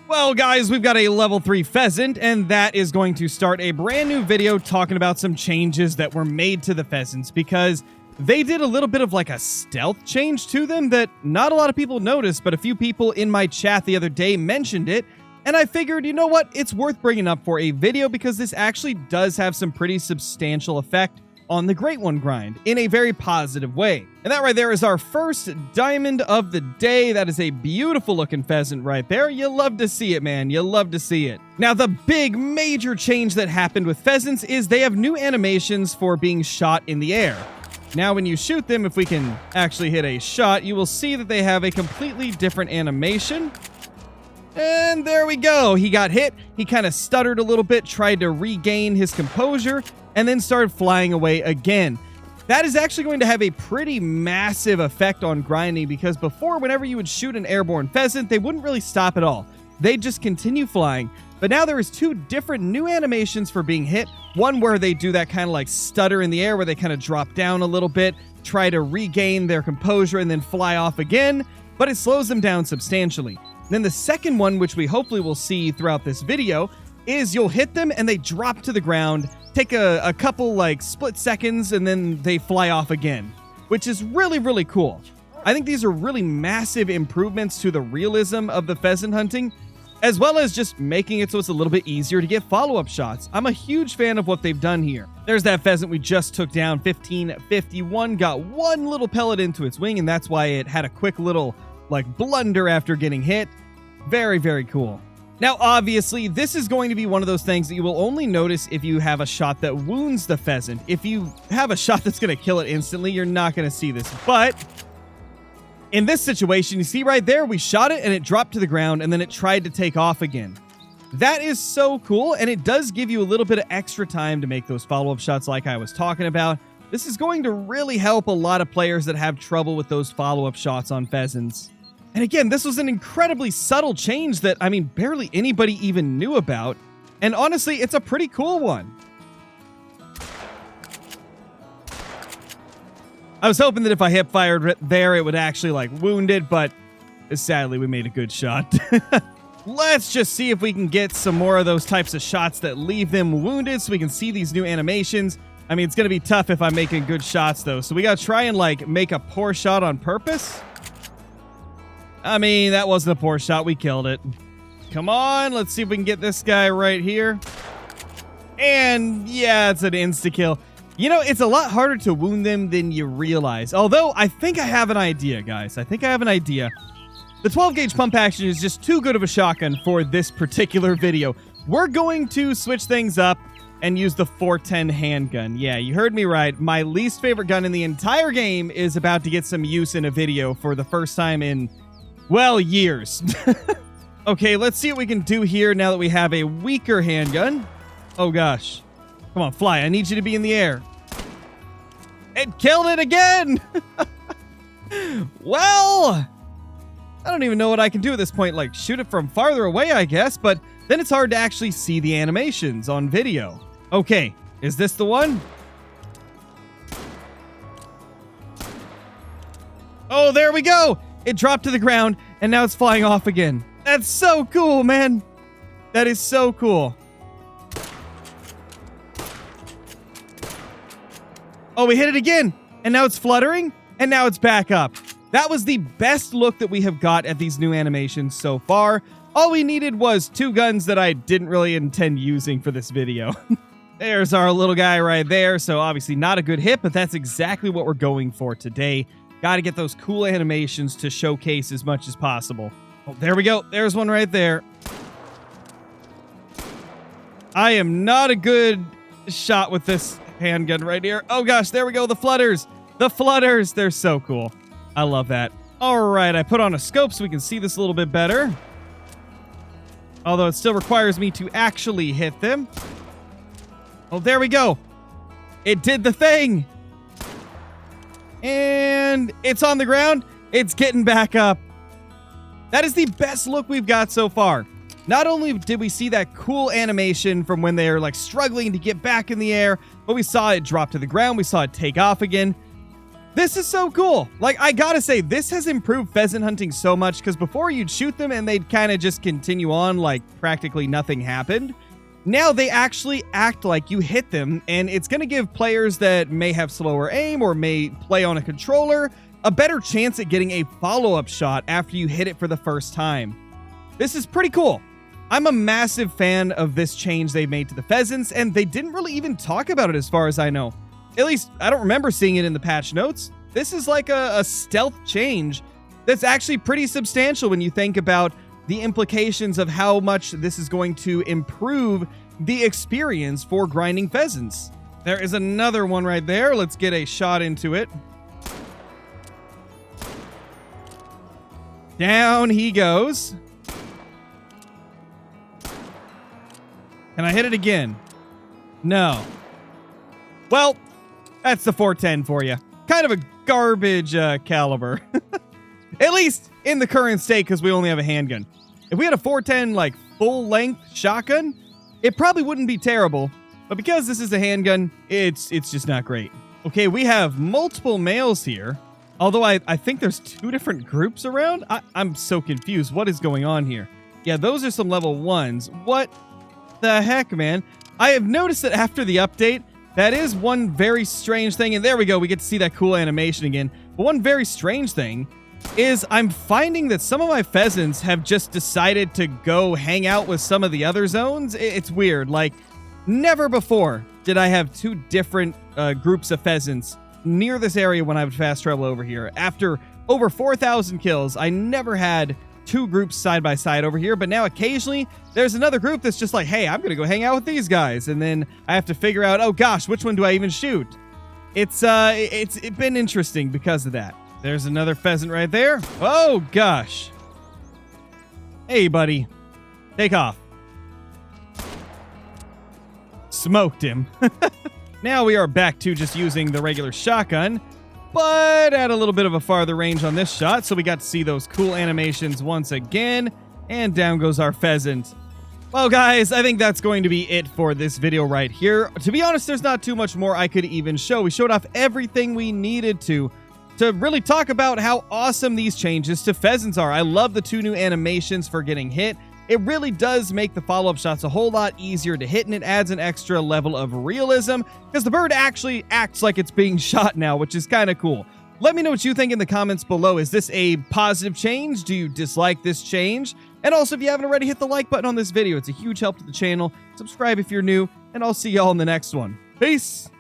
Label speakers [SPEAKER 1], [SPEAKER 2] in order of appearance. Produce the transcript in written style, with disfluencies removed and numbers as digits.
[SPEAKER 1] Well, guys, we've got a level 3 pheasant, and that is going to start a brand new video talking about some changes that were made to the pheasants, because they did a little bit of like a stealth change to them that not a lot of people noticed, but a few people in my chat the other day mentioned it, and I figured, you know what, it's worth bringing up for a video because this actually does have some pretty substantial effect on the Great One grind in a very positive way. And that right there is our first diamond of the day. That is a beautiful looking pheasant right there. You love to see it, man. You love to see it. Now, the big major change that happened with pheasants is they have new animations for being shot in the air. Now, when you shoot them, if we can actually hit a shot, you will see that they have a completely different animation. And there we go. He got hit. He kind of stuttered a little bit, tried to regain his composure, and then started flying away again. That is actually going to have a pretty massive effect on grinding, because before, whenever you would shoot an airborne pheasant, they wouldn't really stop at all. They'd just continue flying. But now there is two different new animations for being hit. One where they do that kind of like stutter in the air, where they kind of drop down a little bit, try to regain their composure, and then fly off again, but it slows them down substantially. Then the second one, which we hopefully will see throughout this video, is you'll hit them and they drop to the ground, take a couple like split seconds, and then they fly off again, which is really, really cool. I think these are really massive improvements to the realism of the pheasant hunting, as well as just making it so it's a little bit easier to get follow-up shots. I'm a huge fan of what they've done here. There's that pheasant we just took down, 1551, got one little pellet into its wing, and that's why it had a quick little like blunder after getting hit. Very, very cool. Now, obviously, this is going to be one of those things that you will only notice if you have a shot that wounds the pheasant. If you have a shot that's going to kill it instantly, you're not going to see this. But in this situation, you see right there, we shot it and it dropped to the ground and then it tried to take off again. That is so cool, and it does give you a little bit of extra time to make those follow-up shots like I was talking about. This is going to really help a lot of players that have trouble with those follow-up shots on pheasants. And again, this was an incredibly subtle change that, I mean, barely anybody even knew about. And honestly, it's a pretty cool one. I was hoping that if I hip fired there, it would actually like wound it, but sadly, we made a good shot. Let's just see if we can get some more of those types of shots that leave them wounded so we can see these new animations. I mean, it's going to be tough if I'm making good shots, though. So we got to try and like make a poor shot on purpose. I mean, that wasn't a poor shot. We killed it. Come on. Let's see if we can get this guy right here. And yeah, it's an insta-kill. You know, it's a lot harder to wound them than you realize. Although, I think I have an idea, guys. I think I have an idea. The 12-gauge pump action is just too good of a shotgun for this particular video. We're going to switch things up and use the 410 handgun. Yeah, you heard me right. My least favorite gun in the entire game is about to get some use in a video for the first time in, well, years. Okay, let's see what we can do here now that we have a weaker handgun. Oh, gosh. Come on, fly. I need you to be in the air. It killed it again! Well, I don't even know what I can do at this point. Like, shoot it from farther away, I guess, but then it's hard to actually see the animations on video. Okay, is this the one? Oh, there we go! It dropped to the ground, and now it's flying off again. That's so cool, man! That is so cool. Oh, we hit it again, and now it's fluttering, and now it's back up. That was the best look that we have got at these new animations so far. All we needed was two guns that I didn't really intend using for this video. There's our little guy right there, so obviously not a good hit, but that's exactly what we're going for today. Got to get those cool animations to showcase as much as possible. Oh, there we go. There's one right there. I am not a good shot with this handgun right here. Oh gosh, there we go. The flutters. The flutters. They're so cool. I love that. All right, I put on a scope so we can see this a little bit better. Although it still requires me to actually hit them. Oh, there we go. It did the thing. And it's on the ground. It's getting back up. That is the best look we've got so far. Not only did we see that cool animation from when they're like struggling to get back in the air, but we saw it drop to the ground. We saw it take off again. This is so cool. Like, I gotta say, this has improved pheasant hunting so much, because before you'd shoot them and they'd kind of just continue on like practically nothing happened. Now they actually act like you hit them, and it's going to give players that may have slower aim or may play on a controller a better chance at getting a follow-up shot after you hit it for the first time. This is pretty cool. I'm a massive fan of this change they made to the pheasants, and they didn't really even talk about it as far as I know. At least, I don't remember seeing it in the patch notes. This is like a stealth change that's actually pretty substantial when you think about the implications of how much this is going to improve the experience for grinding pheasants. There is another one right there. Let's get a shot into it. Down he goes. Can I hit it again? No. Well, that's the 410 for you. Kind of a garbage caliber. At least in the current state, because we only have a handgun. If we had a 410, like, full-length shotgun, it probably wouldn't be terrible. But because this is a handgun, it's just not great. Okay, we have multiple males here. Although I think there's 2 different groups around. I'm so confused. What is going on here? Yeah, those are some level 1s. What the heck, man? I have noticed that after the update, that is one very strange thing. And there we go. We get to see that cool animation again. But one very strange thing is I'm finding that some of my pheasants have just decided to go hang out with some of the other zones. It's weird. Like, never before did I have 2 different groups of pheasants near this area when I would fast travel over here. After over 4,000 kills, I never had 2 groups side by side over here, but now occasionally there's another group that's just like, hey, I'm gonna go hang out with these guys, and then I have to figure out, oh gosh, which one do I even shoot? It's been interesting because of that. There's another pheasant right there. Oh gosh. Hey buddy, take off. Smoked him. Now we are back to just using the regular shotgun, but at a little bit of a farther range on this shot, so we got to see those cool animations once again, and down goes our pheasant. Well, guys, I think that's going to be it for this video right here. To be honest, there's not too much more I could even show. We showed off everything we needed to really talk about how awesome these changes to pheasants are. I love the 2 new animations for getting hit. It really does make the follow-up shots a whole lot easier to hit, and it adds an extra level of realism because the bird actually acts like it's being shot now, which is kind of cool. Let me know what you think in the comments below. Is this a positive change? Do you dislike this change? And also, if you haven't already, hit the like button on this video. It's a huge help to the channel. Subscribe if you're new, and I'll see y'all in the next one. Peace!